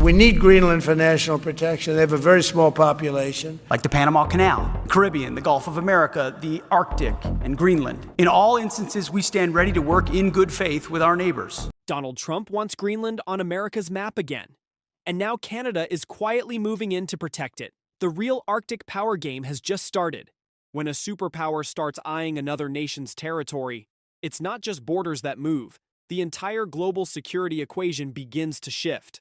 We need Greenland for national protection. They have a very small population. Like the Panama Canal, Caribbean, the Gulf of America, the Arctic, and Greenland. In all instances, we stand ready to work in good faith with our neighbors. Donald Trump wants Greenland on America's map again. And now Canada is quietly moving in to protect it. The real Arctic power game has just started. When a superpower starts eyeing another nation's territory, it's not just borders that move. The entire global security equation begins to shift.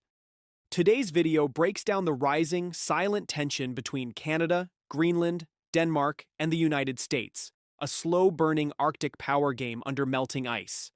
Today's video breaks down the rising, silent tension between Canada, Greenland, Denmark, and the United States, a slow-burning Arctic power game under melting ice.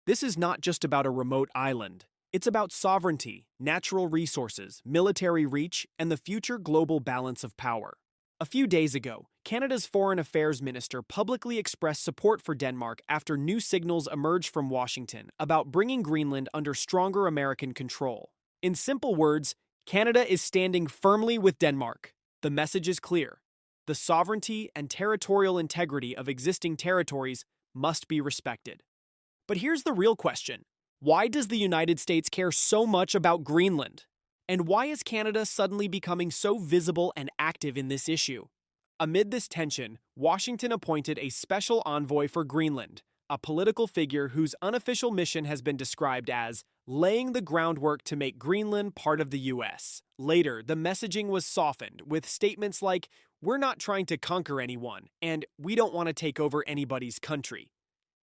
This is not just about a remote island. It's about sovereignty, natural resources, military reach, and the future global balance of power. A few days ago, Canada's Foreign Affairs Minister publicly expressed support for Denmark after new signals emerged from Washington about bringing Greenland under stronger American control. In simple words, Canada is standing firmly with Denmark. The message is clear. The sovereignty and territorial integrity of existing territories must be respected. But here's the real question. Why does the United States care so much about Greenland? And why is Canada suddenly becoming so visible and active in this issue? Amid this tension, Washington appointed a special envoy for Greenland, a political figure whose unofficial mission has been described as laying the groundwork to make Greenland part of the U.S. Later, the messaging was softened with statements like, "We're not trying to conquer anyone," and "We don't want to take over anybody's country."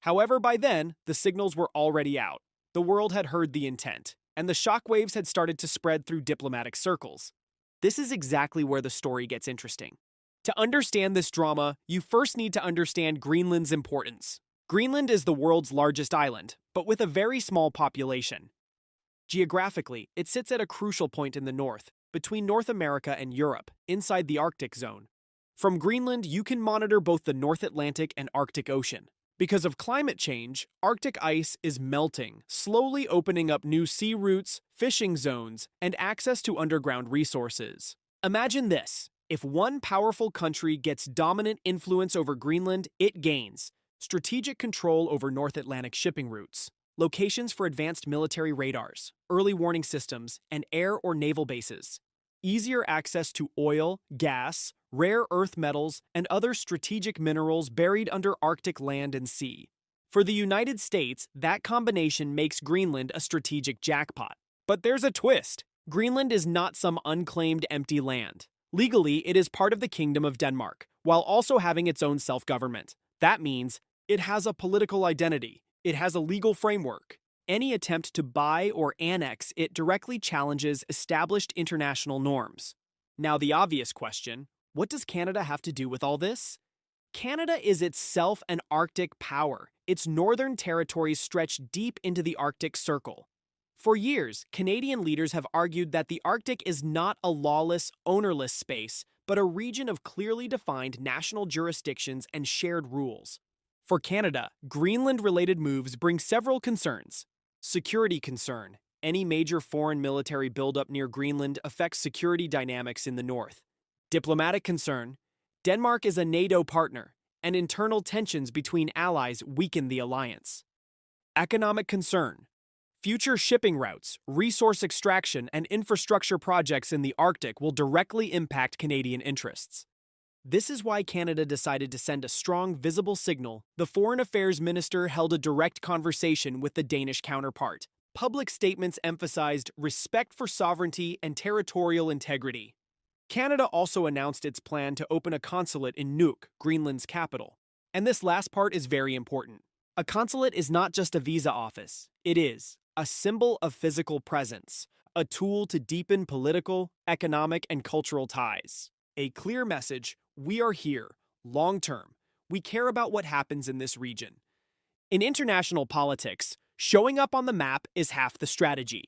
However, by then, the signals were already out. The world had heard the intent, and the shockwaves had started to spread through diplomatic circles. This is exactly where the story gets interesting. To understand this drama, you first need to understand Greenland's importance. Greenland is the world's largest island, but with a very small population. Geographically, it sits at a crucial point in the north, between North America and Europe, inside the Arctic zone. From Greenland, you can monitor both the North Atlantic and Arctic Ocean. Because of climate change, Arctic ice is melting, slowly opening up new sea routes, fishing zones, and access to underground resources. Imagine this. If one powerful country gets dominant influence over Greenland, it gains strategic control over North Atlantic shipping routes, locations for advanced military radars, early warning systems, and air or naval bases, easier access to oil, gas, rare earth metals, and other strategic minerals buried under Arctic land and sea. For the United States, that combination makes Greenland a strategic jackpot. But there's a twist. Greenland is not some unclaimed empty land. Legally, it is part of the Kingdom of Denmark, while also having its own self-government. That means it has a political identity. It has a legal framework. Any attempt to buy or annex it directly challenges established international norms. Now, the obvious question, what does Canada have to do with all this? Canada is itself an Arctic power. Its northern territories stretch deep into the Arctic Circle. For years, Canadian leaders have argued that the Arctic is not a lawless, ownerless space, but a region of clearly defined national jurisdictions and shared rules. For Canada, Greenland-related moves bring several concerns. Security concern. Any major foreign military buildup near Greenland affects security dynamics in the north. Diplomatic concern. Denmark is a NATO partner, and internal tensions between allies weaken the alliance. Economic concern. Future shipping routes, resource extraction, and infrastructure projects in the Arctic will directly impact Canadian interests. This is why Canada decided to send a strong, visible signal. The Foreign Affairs Minister held a direct conversation with the Danish counterpart. Public statements emphasized respect for sovereignty and territorial integrity. Canada also announced its plan to open a consulate in Nuuk, Greenland's capital. And this last part is very important. A consulate is not just a visa office. It is a symbol of physical presence, a tool to deepen political, economic, and cultural ties. A clear message: we are here, long-term. We care about what happens in this region. In international politics, showing up on the map is half the strategy.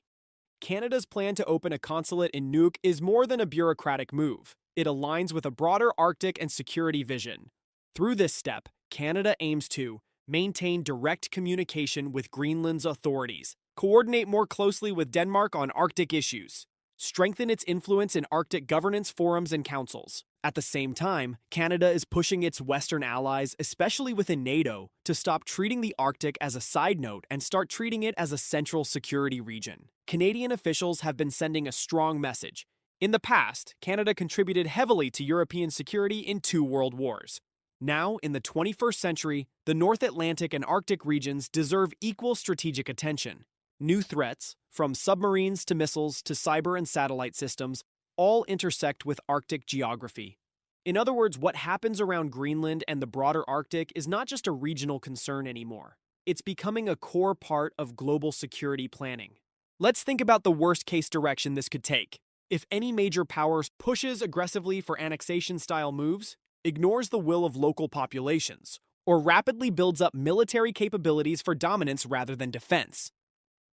Canada's plan to open a consulate in Nuuk is more than a bureaucratic move. It aligns with a broader Arctic and security vision. Through this step, Canada aims to maintain direct communication with Greenland's authorities, coordinate more closely with Denmark on Arctic issues, strengthen its influence in Arctic governance forums and councils. At the same time, Canada is pushing its Western allies, especially within NATO, to stop treating the Arctic as a side note and start treating it as a central security region. Canadian officials have been sending a strong message. In the past, Canada contributed heavily to European security in 2 world wars. Now, in the 21st century, the North Atlantic and Arctic regions deserve equal strategic attention. New threats, from submarines to missiles to cyber and satellite systems, all intersect with Arctic geography. In other words, what happens around Greenland and the broader Arctic is not just a regional concern anymore. It's becoming a core part of global security planning. Let's think about the worst-case direction this could take. If any major power pushes aggressively for annexation-style moves, ignores the will of local populations, or rapidly builds up military capabilities for dominance rather than defense,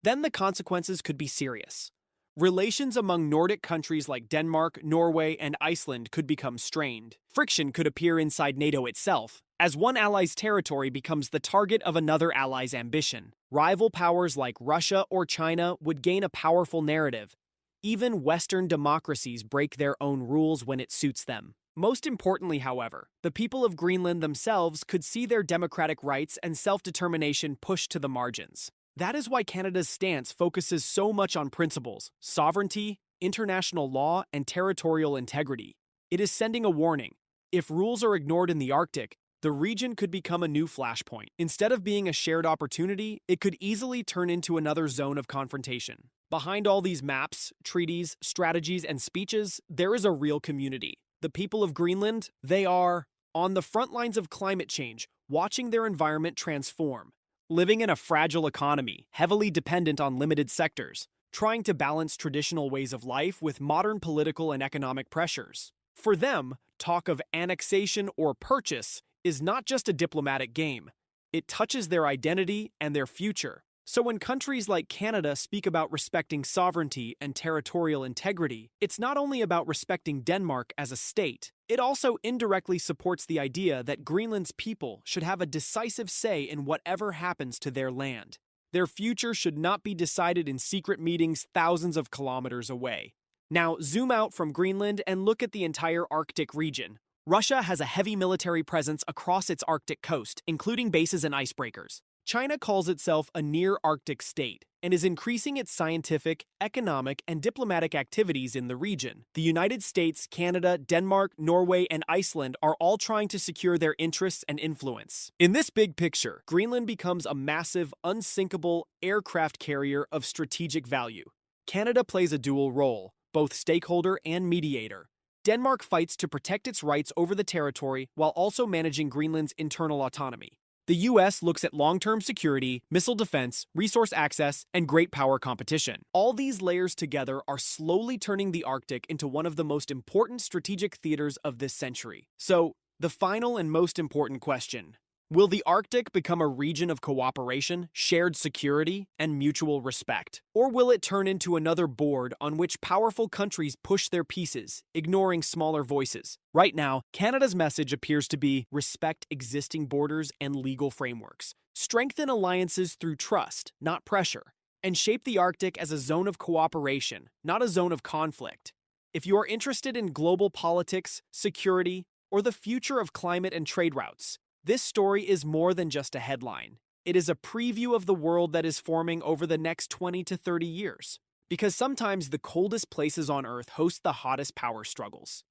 then the consequences could be serious. Relations among Nordic countries like Denmark, Norway, and Iceland could become strained. Friction could appear inside NATO itself, as one ally's territory becomes the target of another ally's ambition. Rival powers like Russia or China would gain a powerful narrative. Even Western democracies break their own rules when it suits them. Most importantly, however, the people of Greenland themselves could see their democratic rights and self-determination pushed to the margins. That is why Canada's stance focuses so much on principles, sovereignty, international law, and territorial integrity. It is sending a warning. If rules are ignored in the Arctic, the region could become a new flashpoint. Instead of being a shared opportunity, it could easily turn into another zone of confrontation. Behind all these maps, treaties, strategies, and speeches, there is a real community. The people of Greenland, they are on the front lines of climate change, watching their environment transform, living in a fragile economy, heavily dependent on limited sectors, trying to balance traditional ways of life with modern political and economic pressures. For them, talk of annexation or purchase is not just a diplomatic game. It touches their identity and their future. So when countries like Canada speak about respecting sovereignty and territorial integrity, it's not only about respecting Denmark as a state, it also indirectly supports the idea that Greenland's people should have a decisive say in whatever happens to their land. Their future should not be decided in secret meetings thousands of kilometers away. Now, zoom out from Greenland and look at the entire Arctic region. Russia has a heavy military presence across its Arctic coast, including bases and icebreakers. China calls itself a near-Arctic state and is increasing its scientific, economic, and diplomatic activities in the region. The United States, Canada, Denmark, Norway, and Iceland are all trying to secure their interests and influence. In this big picture, Greenland becomes a massive, unsinkable aircraft carrier of strategic value. Canada plays a dual role, both stakeholder and mediator. Denmark fights to protect its rights over the territory while also managing Greenland's internal autonomy. The U.S. looks at long-term security, missile defense, resource access, and great power competition. All these layers together are slowly turning the Arctic into one of the most important strategic theaters of this century. So, the final and most important question: will the Arctic become a region of cooperation, shared security, and mutual respect? Or will it turn into another board on which powerful countries push their pieces, ignoring smaller voices? Right now, Canada's message appears to be respect existing borders and legal frameworks, strengthen alliances through trust, not pressure, and shape the Arctic as a zone of cooperation, not a zone of conflict. If you are interested in global politics, security, or the future of climate and trade routes, this story is more than just a headline. It is a preview of the world that is forming over the next 20 to 30 years. Because sometimes the coldest places on Earth host the hottest power struggles.